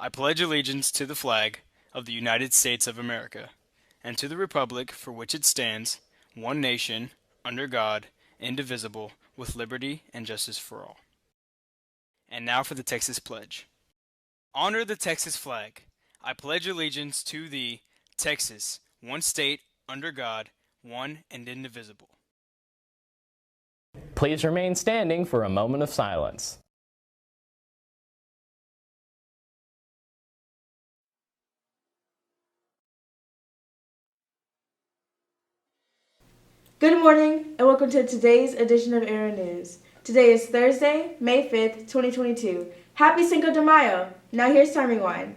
I pledge allegiance to the flag of the United States of America, and to the republic for which it stands, one nation, under God, indivisible, with liberty and justice for all. And now for the Texas Pledge. Honor the Texas flag. I pledge allegiance to the Texas, one state, under God, one and indivisible. Please remain standing for a moment of silence. Good morning and welcome to today's edition of Aero News. Today is Thursday, May 5th, 2022. Happy Cinco de Mayo. Now here's Time Rewind.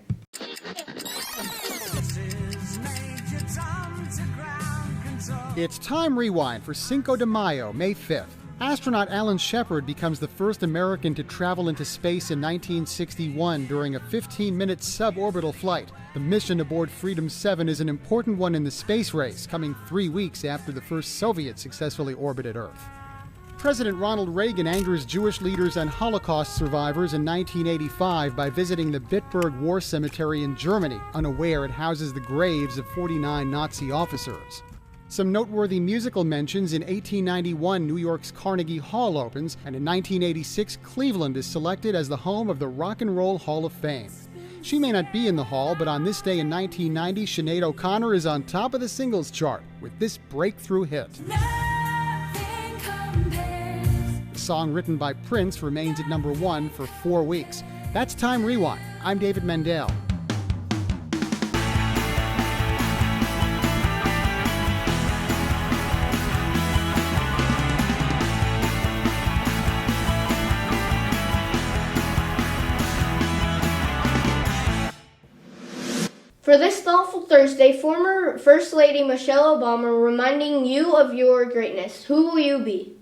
It's Time Rewind for Cinco de Mayo, May 5th. Astronaut Alan Shepard becomes the first American to travel into space in 1961 during a 15-minute suborbital flight. The mission aboard Freedom 7 is an important one in the space race, coming 3 weeks after the first Soviet successfully orbited Earth. President Ronald Reagan angers Jewish leaders and Holocaust survivors in 1985 by visiting the Bitburg War Cemetery in Germany, unaware it houses the graves of 49 Nazi officers. Some noteworthy musical mentions: in 1891, New York's Carnegie Hall opens, and in 1986, Cleveland is selected as the home of the Rock and Roll Hall of Fame. She may not be in the hall, but on this day in 1990, Sinead O'Connor is on top of the singles chart with this breakthrough hit. The song, written by Prince, remains at number 1 for 4 weeks. That's Time Rewind. I'm David Mendel. For this thoughtful Thursday, former First Lady Michelle Obama reminding you of your greatness. Who will you be?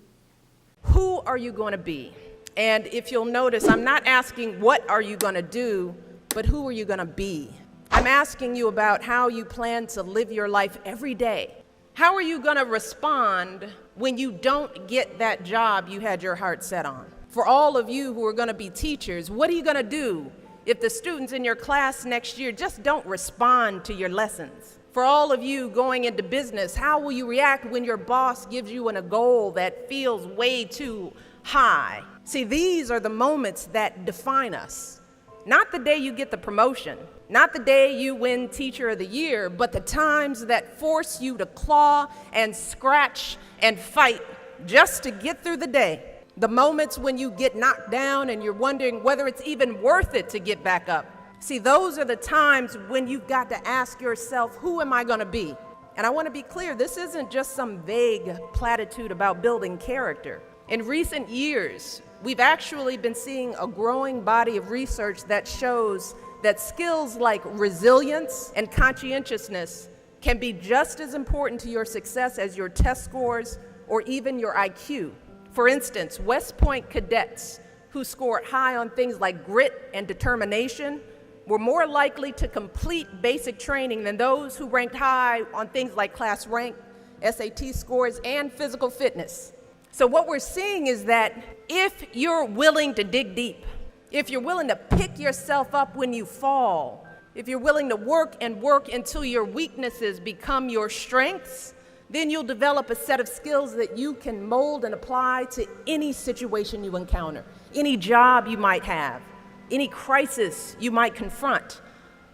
Who are you going to be? And if you'll notice, I'm not asking what are you going to do, but who are you going to be? I'm asking you about how you plan to live your life every day. How are you going to respond when you don't get that job you had your heart set on? For all of you who are going to be teachers, what are you going to do if the students in your class next year just don't respond to your lessons? For all of you going into business, how will you react when your boss gives you a goal that feels way too high? See, these are the moments that define us. Not the day you get the promotion, not the day you win Teacher of the Year, but the times that force you to claw and scratch and fight just to get through the day. The moments when you get knocked down and you're wondering whether it's even worth it to get back up. See, those are the times when you've got to ask yourself, who am I going to be? And I want to be clear, this isn't just some vague platitude about building character. In recent years, we've actually been seeing a growing body of research that shows that skills like resilience and conscientiousness can be just as important to your success as your test scores or even your IQ. For instance, West Point cadets who scored high on things like grit and determination were more likely to complete basic training than those who ranked high on things like class rank, SAT scores, and physical fitness. So what we're seeing is that if you're willing to dig deep, if you're willing to pick yourself up when you fall, if you're willing to work and work until your weaknesses become your strengths, then you'll develop a set of skills that you can mold and apply to any situation you encounter, any job you might have, any crisis you might confront.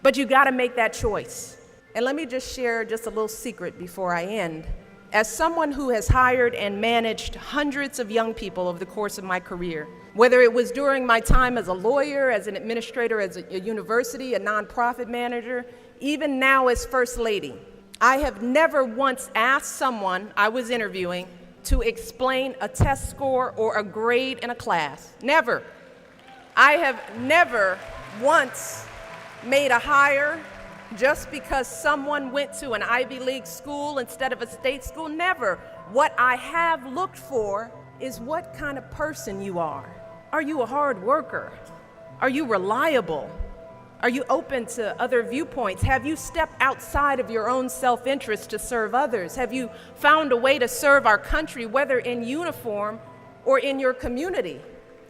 But you gotta make that choice. And let me just share just a little secret before I end. As someone who has hired and managed hundreds of young people over the course of my career, whether it was during my time as a lawyer, as an administrator, as a university, a nonprofit manager, even now as First Lady, I have never once asked someone I was interviewing to explain a test score or a grade in a class. Never. I have never once made a hire just because someone went to an Ivy League school instead of a state school. Never. What I have looked for is what kind of person you are. Are you a hard worker? Are you reliable? Are you open to other viewpoints? Have you stepped outside of your own self-interest to serve others? Have you found a way to serve our country, whether in uniform or in your community?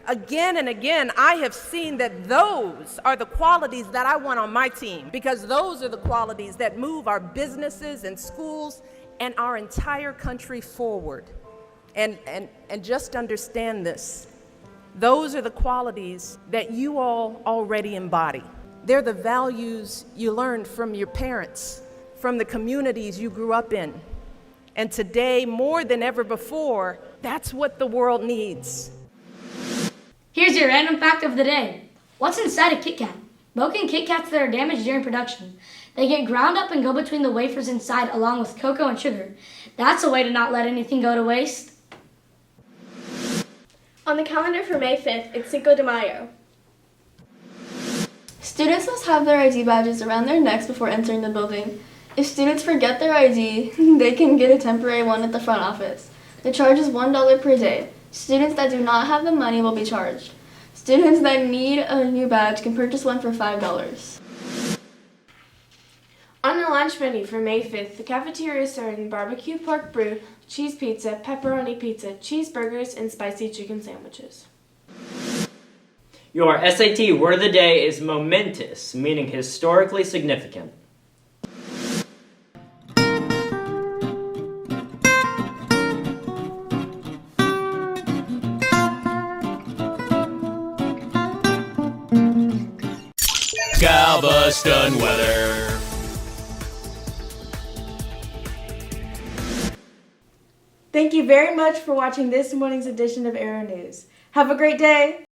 Again and again, I have seen that those are the qualities that I want on my team, because those are the qualities that move our businesses and schools and our entire country forward. And just understand this. Those are the qualities that you all already embody. They're the values you learned from your parents, from the communities you grew up in. And today, more than ever before, that's what the world needs. Here's your random fact of the day. What's inside a Kit Kat? Broken Kit Kats that are damaged during production. They get ground up and go between the wafers inside along with cocoa and sugar. That's a way to not let anything go to waste. On the calendar for May 5th, it's Cinco de Mayo. Students must have their ID badges around their necks before entering the building. If students forget their ID, they can get a temporary one at the front office. The charge is $1 per day. Students that do not have the money will be charged. Students that need a new badge can purchase one for $5. On the lunch menu for May 5th, the cafeteria is serving barbecue pork brew, cheese pizza, pepperoni pizza, cheeseburgers, and spicy chicken sandwiches. Your SAT word of the day is momentous, meaning historically significant. Galveston weather. Thank you very much for watching this morning's edition of Aero News. Have a great day.